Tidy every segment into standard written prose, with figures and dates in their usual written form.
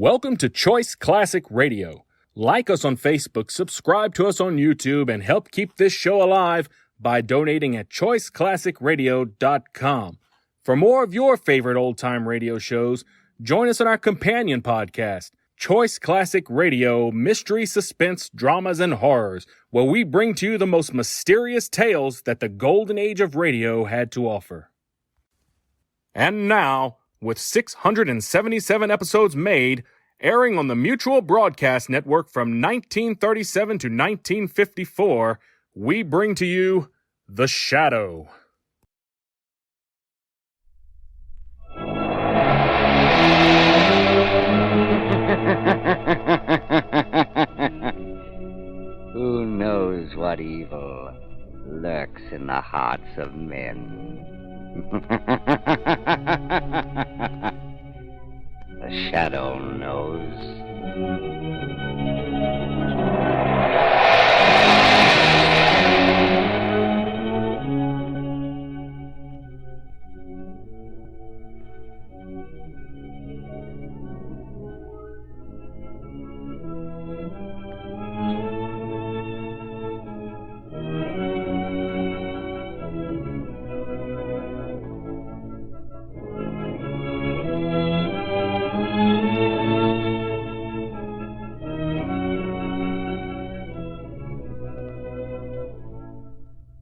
Welcome to Choice Classic Radio. Like us on Facebook, subscribe to us on YouTube, and help keep this show alive by donating at choiceclassicradio.com. For more of your favorite old-time radio shows, join us on our companion podcast, Choice Classic Radio, Mystery, Suspense, Dramas, and Horrors, where we bring to you the most mysterious tales that the golden age of radio had to offer. And now, with 677 episodes made, airing on the Mutual Broadcast Network from 1937 to 1954, we bring to you The Shadow. Who knows what evil lurks in the hearts of men? The Shadow knows.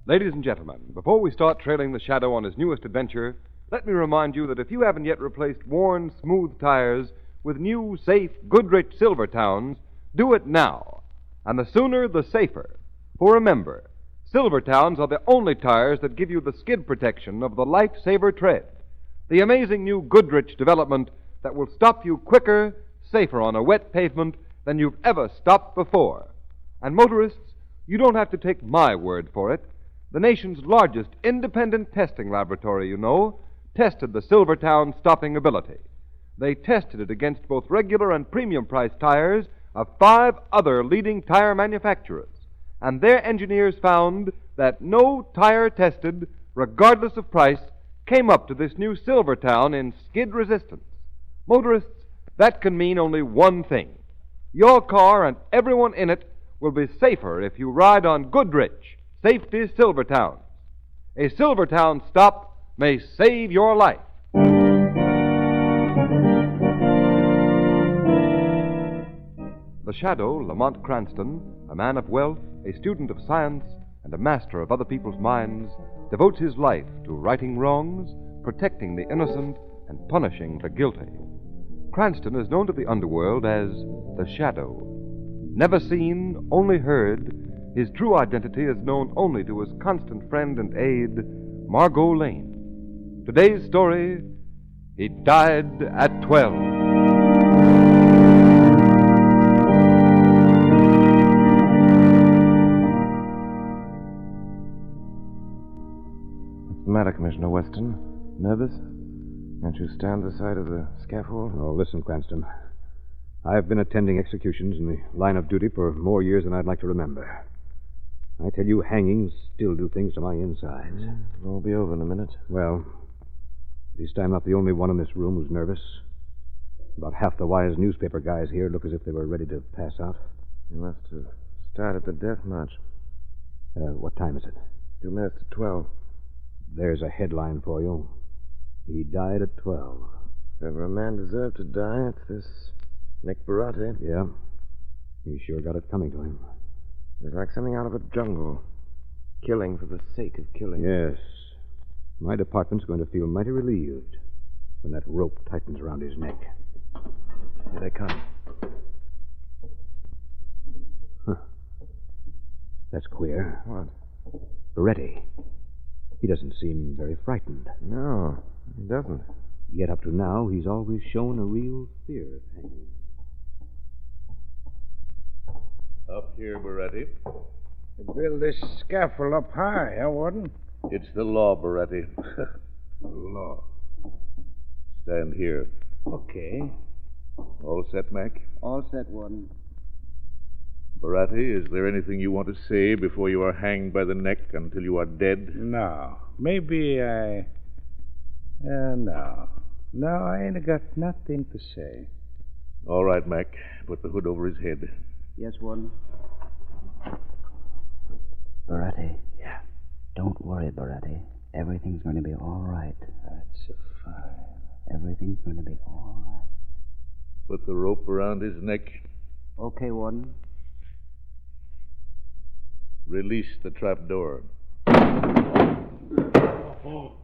Ladies and gentlemen, before we start trailing the Shadow on his newest adventure, let me remind you that if you haven't yet replaced worn, smooth tires with new, safe Goodrich Silvertowns, do it now. And the sooner, the safer. For remember, Silvertowns are the only tires that give you the skid protection of the Lifesaver tread, the amazing new Goodrich development that will stop you quicker, safer on a wet pavement than you've ever stopped before. And motorists, you don't have to take my word for it. The nation's largest independent testing laboratory, you know, tested the Silvertown stopping ability. They tested it against both regular and premium-priced tires of 5 other leading tire manufacturers, and their engineers found that no tire tested, regardless of price, came up to this new Silvertown in skid resistance. Motorists, that can mean only one thing. Your car and everyone in it will be safer if you ride on Goodrich Safety Silvertown. A Silvertown stop may save your life. The Shadow, Lamont Cranston, a man of wealth, a student of science, and a master of other people's minds, devotes his life to righting wrongs, protecting the innocent, and punishing the guilty. Cranston is known to the underworld as the Shadow. Never seen, only heard, his true identity is known only to his constant friend and aide, Margot Lane. Today's story, He Died at 12. What's the matter, Commissioner Weston? Nervous? Can't you stand the side of the scaffold? Oh, listen, Cranston. I've been attending executions in the line of duty for more years than I'd like to remember. I tell you, hangings still do things to my insides. It'll all be over in a minute. Well, at least I'm not the only one in this room who's nervous. About half the wise newspaper guys here look as if they were ready to pass out. You must have started the death march. What time is it? 2 minutes to 12. There's a headline for you. He died at 12. If ever a man deserved to die, it's this Nick Barati. Yeah. He sure got it coming to him. It's like something out of a jungle. Killing for the sake of killing. Yes. My department's going to feel mighty relieved when that rope tightens around his neck. Here they come. Huh. That's queer. What? Barati. He doesn't seem very frightened. No, he doesn't. Yet up to now, he's always shown a real fear of hanging. Up here, Barati. Build this scaffold up high, huh, Warden? It's the law, Barati. Law. Stand here. Okay. All set, Mac? All set, Warden. Barati, is there anything you want to say before you are hanged by the neck until you are dead? No. Maybe no. No, I ain't got nothing to say. All right, Mac. Put the hood over his head. Yes, Warden. Baretti. Yeah. Don't worry, Baretti. Everything's going to be all right. That's fine. Everything's going to be all right. Put the rope around his neck. Okay, Warden. Release the trap door.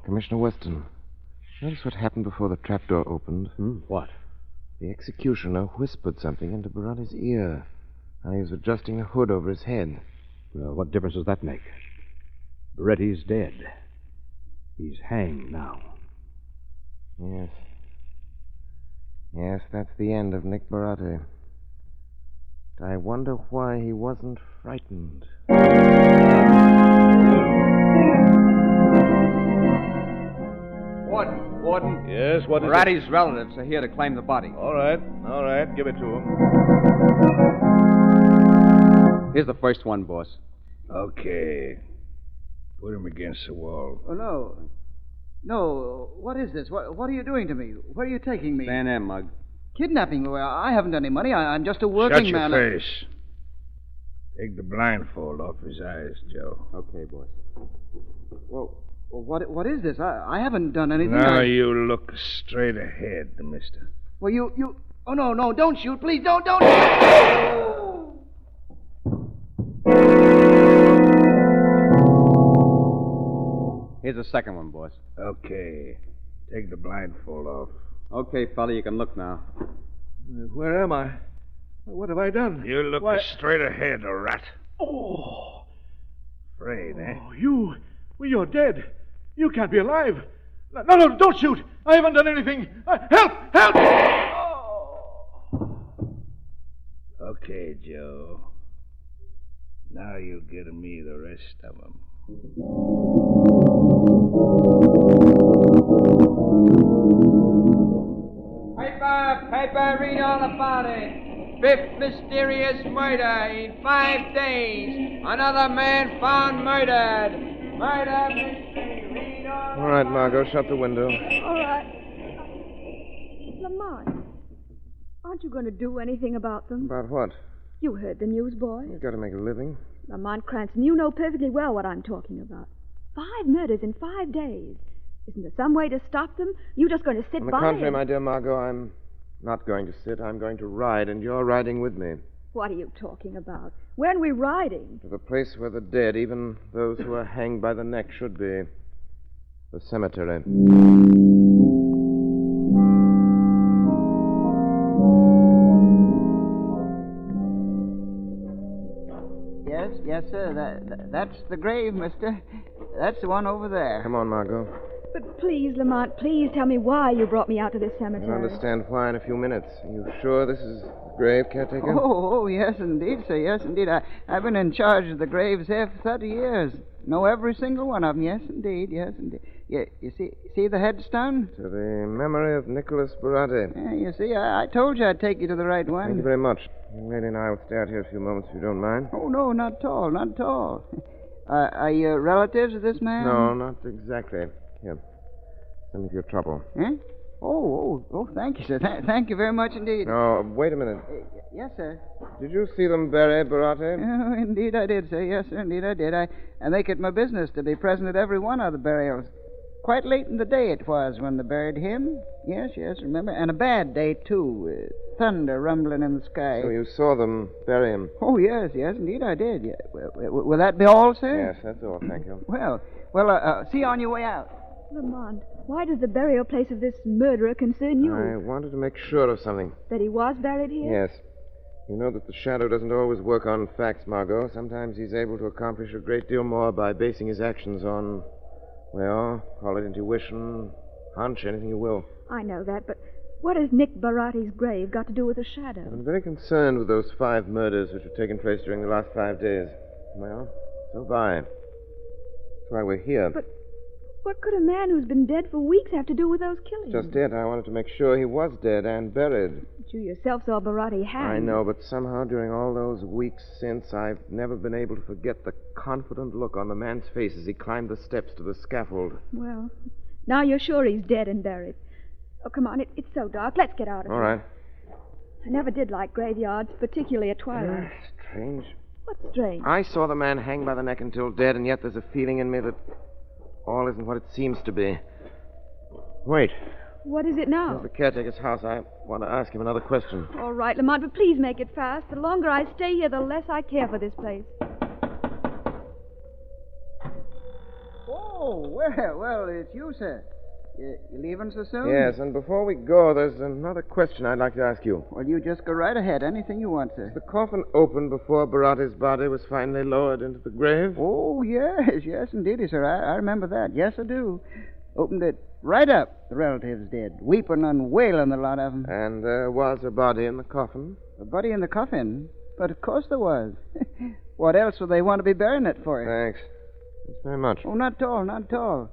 Commissioner Weston, notice what happened before the trapdoor opened? What? The executioner whispered something into Baratti's ear. Now he was adjusting the hood over his head. Well, what difference does that make? Baretti's dead. He's hanged now. Yes. Yes, that's the end of Nick Baratti. But I wonder why he wasn't frightened. Warden. Yes, what is Baratti's relatives are here to claim the body. All right. Give it to him. Here's the first one, boss. Okay. Put him against the wall. Oh, no. No, what is this? What are you doing to me? Where are you taking me? Stand there, Mug. Kidnapping me? Well, I haven't any money. I'm just a working Shut your man. face. Take the blindfold off his eyes, Joe. Okay, boss. Well, what is this? I haven't done anything. Now you look straight ahead, mister. Well, you... Oh, no, don't shoot. Please, don't. Here's the second one, boss. Okay. Take the blindfold off. Okay, fella, you can look now. Where am I? What have I done? You look straight ahead, a rat. Oh. Afraid, eh? Oh, you. Well, you're dead. You can't be alive. No, don't shoot. I haven't done anything. Help! Okay, Joe. Now you get me the rest of them. Paper, read all about it. Fifth mysterious murder in 5 days. Another man found murdered. Murder mystery, read All right, Margot, shut the window. All right. Lamont, aren't you going to do anything about them? About what? You heard the news, boy. You've got to make a living. Lamont Cranston, you know perfectly well what I'm talking about. 5 murders in 5 days. Isn't there some way to stop them? You just going to sit On the by contrary, and... my dear Margot, I'm not going to sit. I'm going to ride, and you're riding with me. What are you talking about? When are we riding? To the place where the dead, even those who are hanged by the neck, should be. The cemetery. Yes, sir. That's the grave, mister. That's the one over there. Come on, Margot. But please, Lamont, please tell me why you brought me out to this cemetery. You'll understand why in a few minutes. Are you sure this is the grave, caretaker? Oh, yes, indeed, sir. Yes, indeed. I've been in charge of the graves here for 30 years. Know every single one of them. Yes, indeed. Yes, indeed. You see the headstone? To the memory of Nicholas Baratti. Yeah, you see, I told you I'd take you to the right one. Thank you very much. The lady and I will stay out here a few moments if you don't mind. Oh, no, not at all. Not at all. Are you relatives of this man? No, not exactly. Here. Some of your trouble. Eh? Oh, thank you, sir. Thank you very much indeed. No, wait a minute. Yes, sir. Did you see them bury Baratti? Oh, indeed I did, sir. Yes, sir, indeed I did. I make it my business to be present at every one of the burials. Quite late in the day it was when they buried him. Yes, remember. And a bad day, too. Thunder rumbling in the sky. So you saw them bury him? Oh, yes, indeed I did. Yeah. Will that be all, sir? Yes, that's all, thank you. Well, see you on your way out. Lamont, why does the burial place of this murderer concern you? I wanted to make sure of something. That he was buried here? Yes. You know that the shadow doesn't always work on facts, Margot. Sometimes he's able to accomplish a great deal more by basing his actions on, well, call it intuition, hunch, anything you will. I know that, but what has Nick Baratti's grave got to do with the shadow? I've been very concerned with those 5 murders which have taken place during the last 5 days. Well, so have I. That's why we're here. But what could a man who's been dead for weeks have to do with those killings? Just it. I wanted to make sure he was dead and buried. But you yourself saw Baratti hanged. I know, but somehow during all those weeks since, I've never been able to forget the confident look on the man's face as he climbed the steps to the scaffold. Well, now you're sure he's dead and buried. Oh, come on. It's so dark. Let's get out of here. All right. I never did like graveyards, particularly at twilight. Strange. What's strange? I saw the man hang by the neck until dead, and yet there's a feeling in me that all isn't what it seems to be. Wait. What is it now? There's the caretaker's house. I want to ask him another question. All right, Lamont, but please make it fast. The longer I stay here, the less I care for this place. Oh, well, it's you, sir. You leaving so soon? Yes, and before we go, there's another question I'd like to ask you. Well, you just go right ahead. Anything you want, sir. The coffin opened before Barati's body was finally lowered into the grave? Oh, yes, indeedy, sir. I remember that. Yes, I do. Opened it right up, the relatives did, weeping and wailing, the lot of them. And there was a body in the coffin? A body in the coffin? But of course there was. What else would they want to be burying it for? Thanks. Thanks very much. Oh, not at all.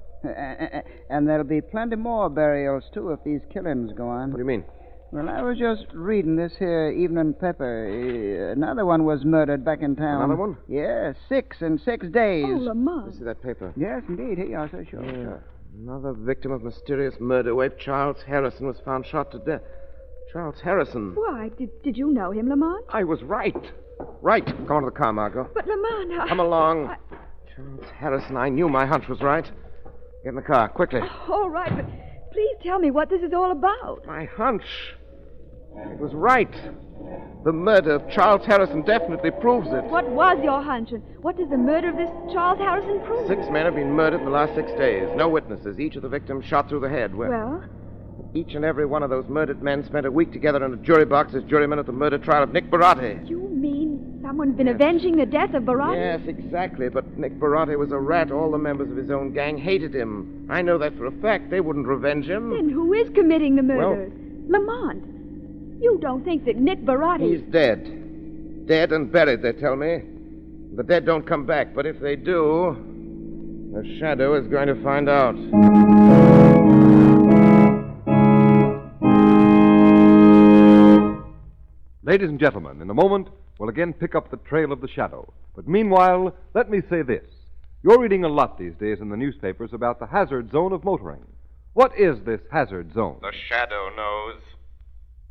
And there'll be plenty more burials, too, if these killings go on. What do you mean? Well, I was just reading this here Evening Paper. Another one was murdered back in town. Another one? Yeah, 6 in 6 days. Oh, Lamont. You see that paper? Yes, indeed. Here you are, sir. Sure. Another victim of mysterious murder. Wait, Charles Harrison was found shot to death. Charles Harrison. Why? Did you know him, Lamont? I was right. Right. Come on to the car, Margot. But, Lamont, Come along. Charles Harrison, I knew my hunch was right. Get in the car, quickly. All right, but please tell me what this is all about. My hunch. It was right. The murder of Charles Harrison definitely proves it. What was your hunch, and what does the murder of this Charles Harrison prove? 6 men have been murdered in the last 6 days. No witnesses. Each of the victims shot through the head. Well? Each and every one of those murdered men spent a week together in a jury box as jurymen at the murder trial of Nick Barati. You mean someone's been avenging the death of Barati? Yes, exactly. But Nick Barati was a rat. All the members of his own gang hated him. I know that for a fact. They wouldn't revenge him. Then who is committing the murders? Lamont, you don't think that Nick Barati... He's dead. Dead and buried, they tell me. The dead don't come back, but if they do, the Shadow is going to find out. Ladies and gentlemen, in a moment, we'll again pick up the trail of the Shadow. But meanwhile, let me say this. You're reading a lot these days in the newspapers about the hazard zone of motoring. What is this hazard zone? The Shadow knows.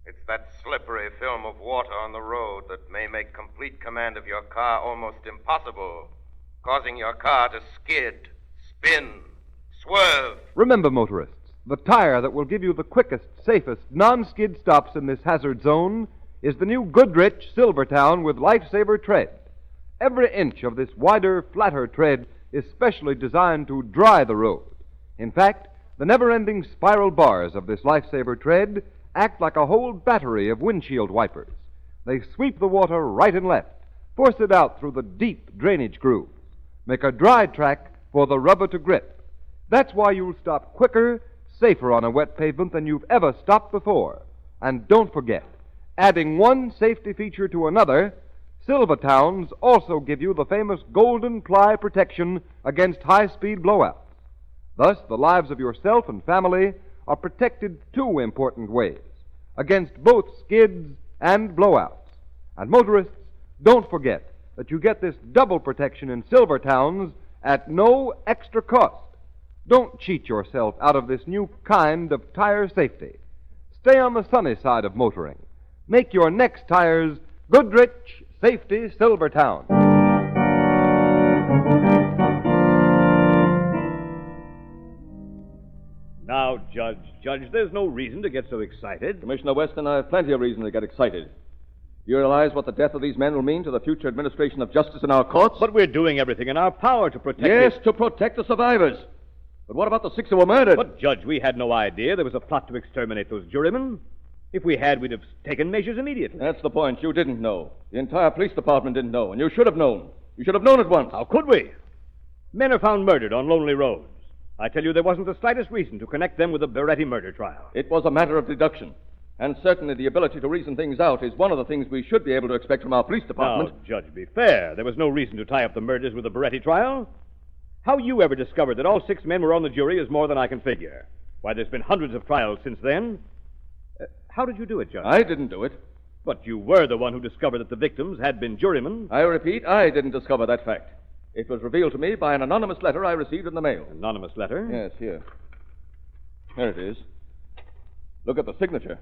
It's that slippery film of water on the road that may make complete command of your car almost impossible, causing your car to skid, spin, swerve. Remember, motorists, the tire that will give you the quickest, safest, non-skid stops in this hazard zone is the new Goodrich Silvertown with Lifesaver tread. Every inch of this wider, flatter tread is specially designed to dry the road. In fact, the never-ending spiral bars of this Lifesaver tread act like a whole battery of windshield wipers. They sweep the water right and left, force it out through the deep drainage grooves, make a dry track for the rubber to grip. That's why you'll stop quicker, safer on a wet pavement than you've ever stopped before. And don't forget, adding one safety feature to another, Silvertowns also give you the famous golden ply protection against high-speed blowouts. Thus, the lives of yourself and family are protected 2 important ways, against both skids and blowouts. And motorists, don't forget that you get this double protection in Silvertowns at no extra cost. Don't cheat yourself out of this new kind of tire safety. Stay on the sunny side of motoring. Make your next tires Goodrich Safety Silvertown. Now, Judge, there's no reason to get so excited. Commissioner Weston, I have plenty of reason to get excited. You realize what the death of these men will mean to the future administration of justice in our courts? But we're doing everything in our power to protect... Yes, to protect the survivors. But what about the 6 who were murdered? But, Judge, we had no idea there was a plot to exterminate those jurymen. If we had, we'd have taken measures immediately. That's the point. You didn't know. The entire police department didn't know, and you should have known. You should have known at once. How could we? Men are found murdered on lonely roads. I tell you, there wasn't the slightest reason to connect them with the Barati murder trial. It was a matter of deduction. And certainly the ability to reason things out is one of the things we should be able to expect from our police department. Now, Judge, be fair. There was no reason to tie up the murders with the Barati trial. How you ever discovered that all 6 men were on the jury is more than I can figure. Why, there's been hundreds of trials since then. How did you do it, Judge? I didn't do it. But you were the one who discovered that the victims had been jurymen. I repeat, I didn't discover that fact. It was revealed to me by an anonymous letter I received in the mail. Anonymous letter? Yes, here. Here it is. Look at the signature.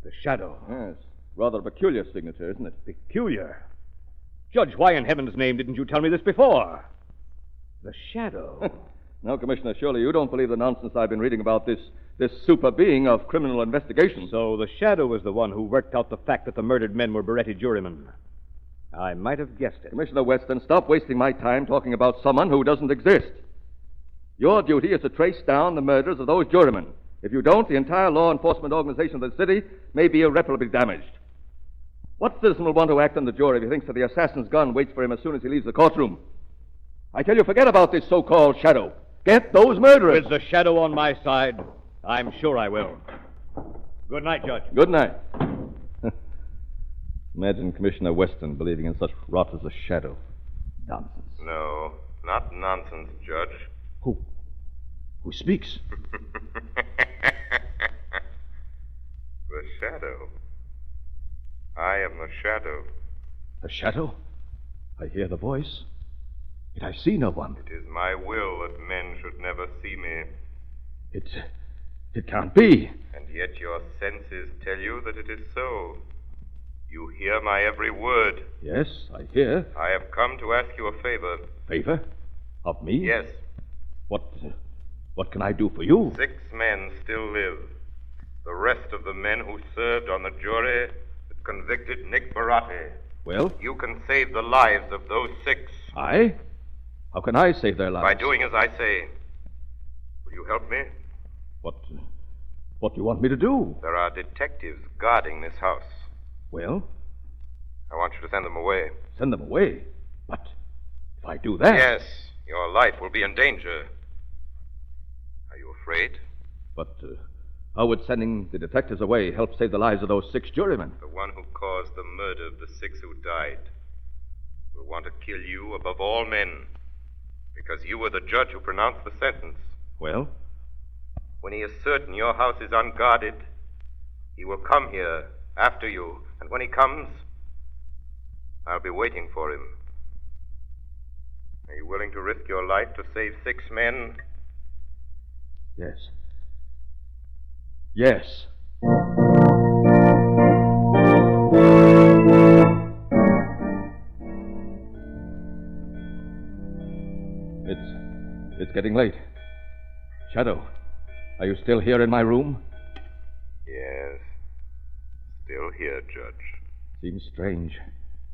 The Shadow. Yes. Rather a peculiar signature, isn't it? Peculiar. Judge, why in heaven's name didn't you tell me this before? The Shadow. Now, Commissioner, surely you don't believe the nonsense I've been reading about this super being of criminal investigation. So the Shadow was the one who worked out the fact that the murdered men were Beretti jurymen. I might have guessed it. Commissioner Weston, stop wasting my time talking about someone who doesn't exist. Your duty is to trace down the murderers of those jurymen. If you don't, the entire law enforcement organization of the city may be irreparably damaged. What citizen will want to act on the jury if he thinks that the assassin's gun waits for him as soon as he leaves the courtroom? I tell you, forget about this so-called Shadow. Get those murderers. With the Shadow on my side, I'm sure I will. Good night, Judge. Good night. Imagine Commissioner Weston believing in such rot as a Shadow. Nonsense. No, not nonsense, Judge. Who speaks? The Shadow. I am the Shadow. The Shadow? I hear the voice, yet I see no one. It is my will that men should never see me. It can't be. And yet your senses tell you that it is so. You hear my every word. Yes, I hear. I have come to ask you a favor. Favor? Of me? Yes. What can I do for you? 6 men still live. The rest of the men who served on the jury that convicted Nick Beretti. Well? You can save the lives of those 6. I? How can I save their lives? By doing as I say. Will you help me? What do you want me to do? There are detectives guarding this house. Well? I want you to send them away. Send them away? But if I do that... Yes, your life will be in danger. Are you afraid? But how would sending the detectives away help save the lives of those 6 jurymen? The one who caused the murder of the 6 who died will want to kill you above all men, because you were the judge who pronounced the sentence. Well? When he is certain your house is unguarded, he will come here after you, and when he comes, I'll be waiting for him. Are you willing to risk your life to save 6 men? Yes. Yes. It's getting late. Shadow, are you still here in my room? Yes. Still here, Judge. Seems strange,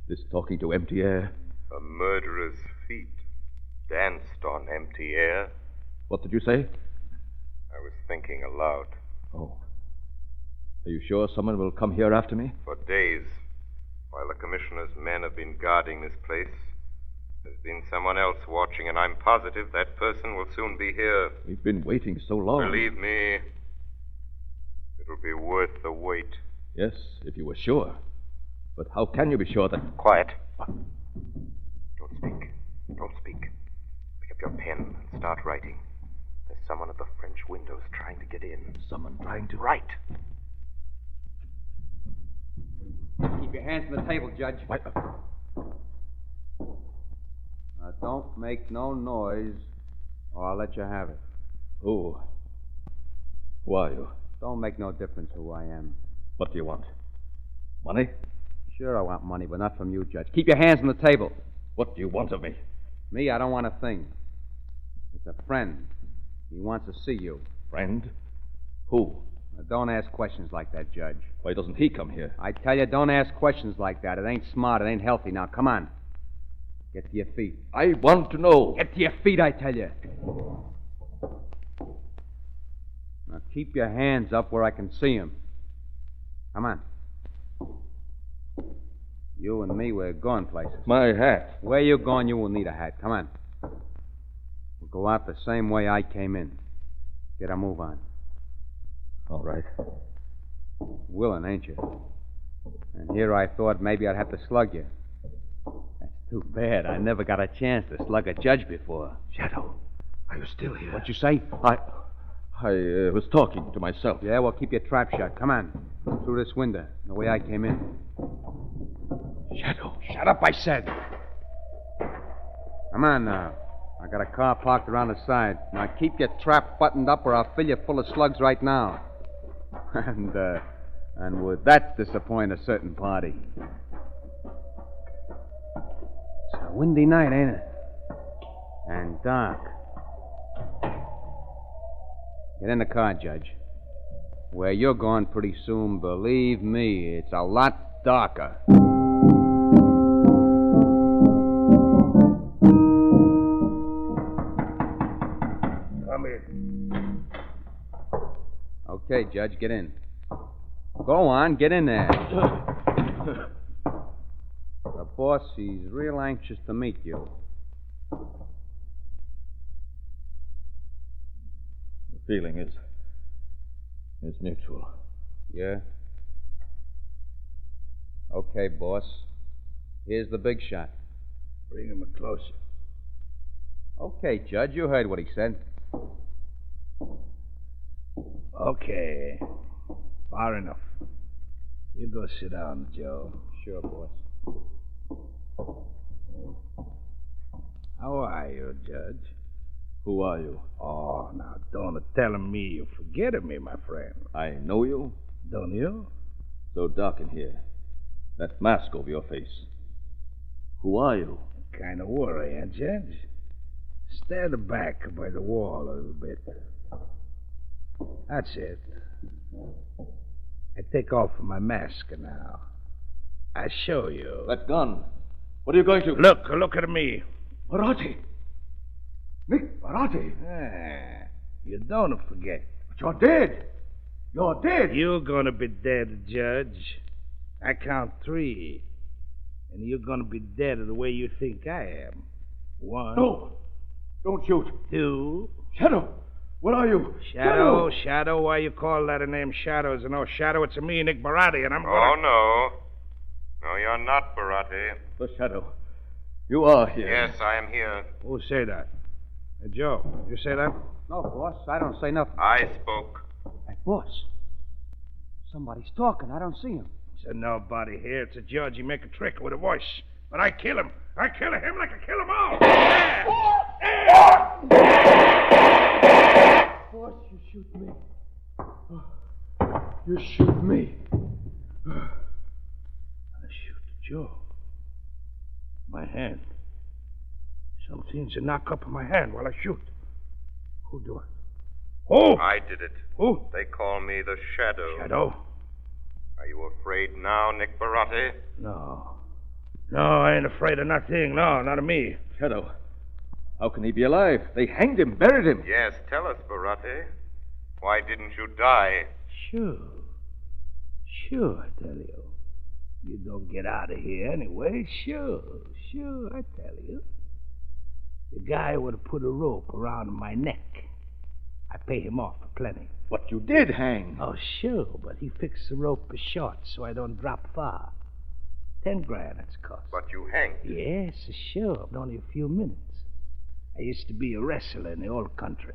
this talking to empty air. A murderer's feet danced on empty air. What did you say? I was thinking aloud. Oh. Are you sure someone will come here after me? For days, while the commissioner's men have been guarding this place, there's been someone else watching, and I'm positive that person will soon be here. We've been waiting so long. Believe me, it'll be worth the wait. Yes, if you were sure. But how can you be sure that... Quiet. Don't speak. Don't speak. Pick up your pen and start writing. There's someone at the French windows trying to get in. Someone trying to... Write. Keep your hands on the table, Judge. Why, don't make no noise, or I'll let you have it. Who are you? Don't make no difference who I am. What do you want? Money? Sure I want money, but not from you, Judge. Keep your hands on the table. What do you want of me? Me, I don't want a thing. It's a friend. He wants to see you. Friend? Who? Now, don't ask questions like that, Judge. Why doesn't he come here? I tell you, don't ask questions like that. It ain't smart. It ain't healthy. Now, come on. Get to your feet. I want to know. Get to your feet, I tell you. Now, keep your hands up where I can see them. Come on. You and me, we're going places. My hat. Where you going, you will need a hat. Come on. We'll go out the same way I came in. Get a move on. All right. Willing, ain't you? And here I thought maybe I'd have to slug you. That's too bad. I never got a chance to slug a judge before. Shadow, are you still here? What you say? I was talking to myself. Yeah, well, keep your trap shut. Come on. Through this window, the way I came in. Shadow. Shut up, I said. Come on now. I got a car parked around the side. Now keep your trap buttoned up or I'll fill you full of slugs right now. And And would that disappoint a certain party? It's a windy night, ain't it? And dark. Get in the car, Judge. Where you're going pretty soon, believe me, it's a lot darker. Come in. Okay, Judge, get in. Go on, get in there. The boss, he's real anxious to meet you. The feeling is mutual. Yeah? Okay, boss. Here's the big shot. Bring him closer. Okay, Judge, you heard what he said. Okay. Far enough. You go sit down, Joe. Sure, boss. How are you, Judge? Who are you? Oh, now don't tell me you forgetting me, my friend. I know you. Don't you? So dark in here. That mask over your face. Who are you? Kind of worry, eh, Judge? Stand back by the wall a little bit. That's it. I take off my mask now. I show you. That gun. What are you going to... Look at me. Bharati! Nick Bharati! Ah, you don't forget. But you're dead! You're dead! You're gonna be dead, Judge. I count 3. And you're gonna be dead the way you think I am. 1. No! Don't shoot. 2. Shadow! Where are you? Shadow, why you call that a name Shadow? Is no Shadow, it's me, Nick Bharati, and I'm gonna... Oh, no. No, you're not, Bharati. The Shadow. You are here. Yes, I am here. Who say that? Hey, Joe, you say that? No, boss, I don't say nothing. I spoke. Hey, boss. Somebody's talking. I don't see him. There's nobody here. It's a judge. He make a trick with a voice. But I kill him. I kill him like I kill them all. Boss, you shoot me. You shoot me. I shoot Joe. My hand. Something to knock up in my hand while I shoot. Who do it? Who? I did it. Who? They call me the Shadow. Shadow? Are you afraid now, Nick Bharati? No, I ain't afraid of nothing. No, not of me. Shadow. How can he be alive? They hanged him, buried him. Yes, tell us, Bharati. Why didn't you die? Sure, I tell you. You don't get out of here anyway. Sure, I tell you. The guy would have put a rope around my neck. I pay him off for plenty. But you did hang. Oh, sure, but he fixed the rope short so I don't drop far. 10 grand it's cost. But you hanged. Yes, sure, but only a few minutes. I used to be a wrestler in the old country.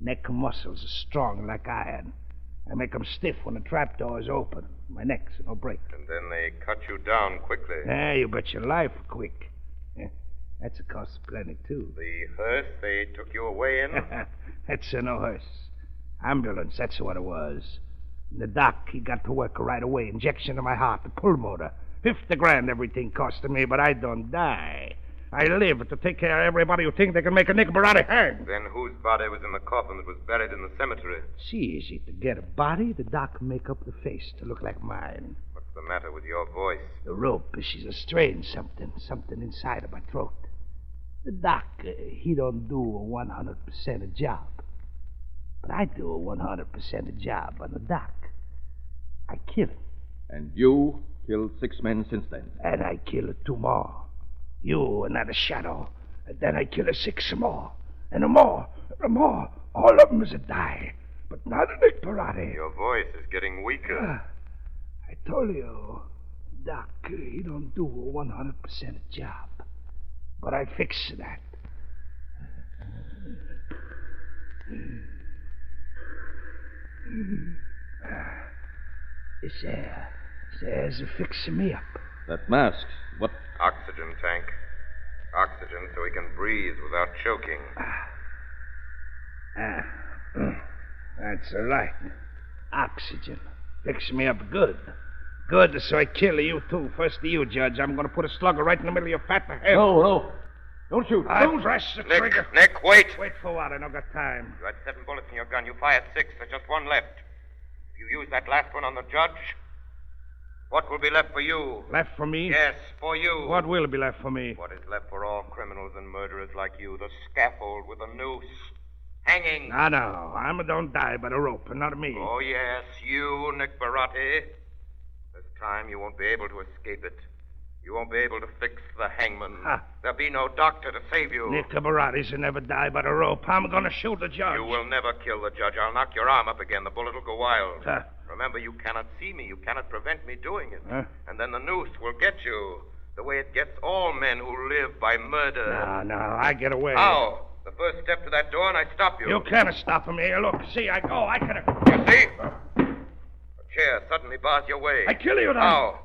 Neck muscles are strong like iron. I make 'em stiff when the trapdoor is open. My neck's no break. And then they cut you down quickly. You bet your life quick. That's a cost of plenty, too. The hearse they took you away in? That's no hearse. Ambulance, that's what it was. And the doc, he got to work right away. Injection to my heart, the pulmotor. 50 grand everything costed me, but I don't die. I live to take care of everybody who think they can make a Nick Bharati hang. Then whose body was in the coffin that was buried in the cemetery? It's easy to get a body. The doc make up the face to look like mine. What's the matter with your voice? The rope, she's a strain something inside of my throat. The doc, he don't do a 100% a job. But I do a 100% a job on the doc. I kill him. And you killed 6 men since then? And I kill 2 more. You and that Shadow. And then I kill 6 more. And more. All of them is a die. But not a Nick Bharati. Your voice is getting weaker. I told you, Doc, he don't do a 100% a job. But I fix that. This air's fixing me up. That mask, what? Oxygen tank. Oxygen so he can breathe without choking. That's right. Oxygen. Fix me up good. Good, so I kill you, too. First to you, Judge. I'm going to put a slugger right in the middle of your fat head. No. Don't shoot. I press the trigger. Nick, wait. Wait for what? I don't got time. You had 7 bullets in your gun. You fired 6. There's just 1 left. If you use that last one on the judge, what will be left for you? Left for me? Yes, for you. What will be left for me? What is left for all criminals and murderers like you? The scaffold with a noose. Hanging. No. I don't die by the rope, and not me. Oh, yes, you, Nick Baratti. This time you won't be able to escape it. You won't be able to fix the hangman. There'll be no doctor to save you. Nick Baratti should never die by the rope. I'm going to shoot the judge. You will never kill the judge. I'll knock your arm up again. The bullet will go wild. Remember, you cannot see me. You cannot prevent me doing it. And then the noose will get you. The way it gets all men who live by murder. No, I get away. How? The first step to that door and I stop you. You can't stop me. Look, see, I go. I can... You see? A chair suddenly bars your way. I kill you then. How?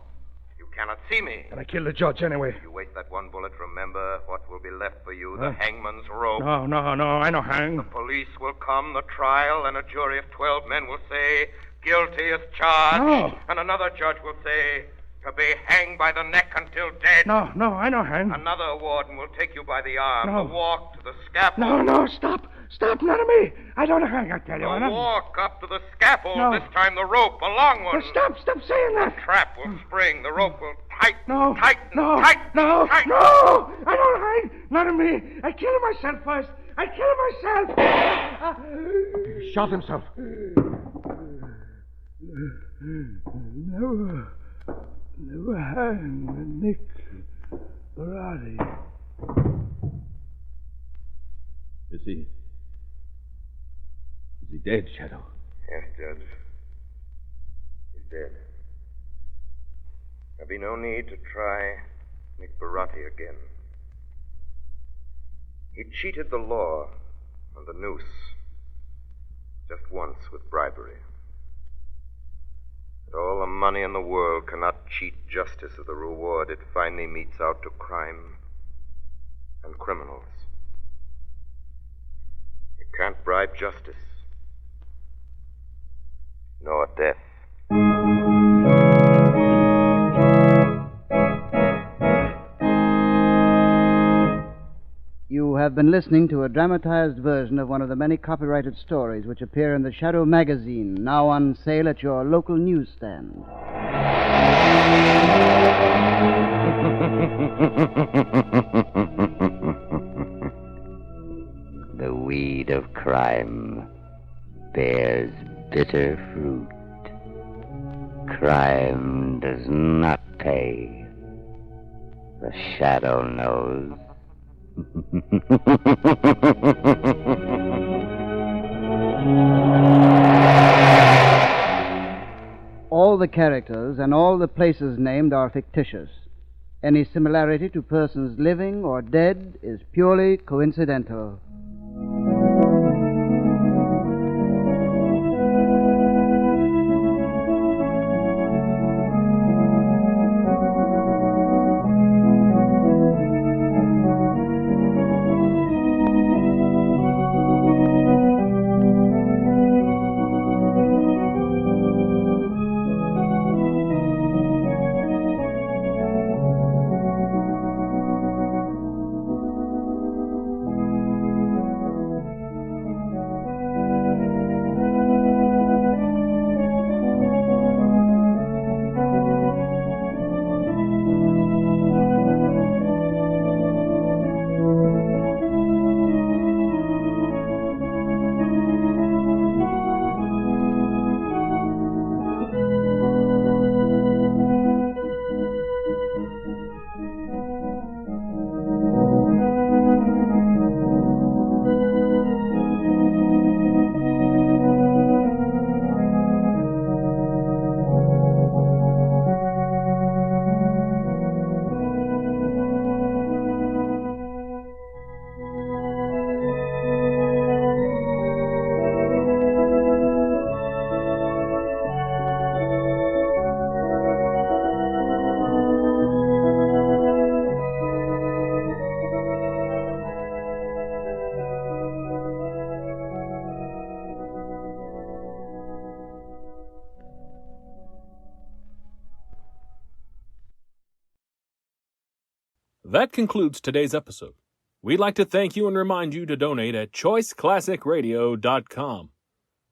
You cannot see me. And I kill the judge anyway. You waste that 1 bullet, remember what will be left for you, the hangman's rope. No, I no hang. The police will come, the trial, and a jury of 12 men will say, guilty as charged. No. And another judge will say, to be hanged by the neck until dead. No, I no hang. Another warden will take you by the arm, No. the walk to the scaffold. No, stop. Stop, none of me. I don't hang, I tell you. The walk up to the scaffold, No. this time the rope, a long one. Stop saying that. The trap will spring, the rope will tighten, No. tighten, No. tighten, No. tighten. No. I don't hang. None of me. I kill myself first. I kill myself. He shot himself. Never hang Nick Baratti. Is he dead, Shadow? Yes, Judge. He's dead. There'll be no need to try Nick Baratti again. He cheated the law on the noose just once with bribery. But all the money in the world cannot cheat justice of the reward it finally metes out to crime and criminals. You can't bribe justice, nor death. You have been listening to a dramatized version of one of the many copyrighted stories which appear in the Shadow magazine, now on sale at your local newsstand. The weed of crime bears bitter fruit. Crime does not pay. The Shadow knows. All the characters and all the places named are fictitious. Any similarity to persons living or dead is purely coincidental. That concludes today's episode. We'd like to thank you and remind you to donate at choiceclassicradio.com.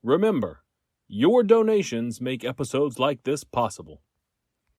Remember, your donations make episodes like this possible.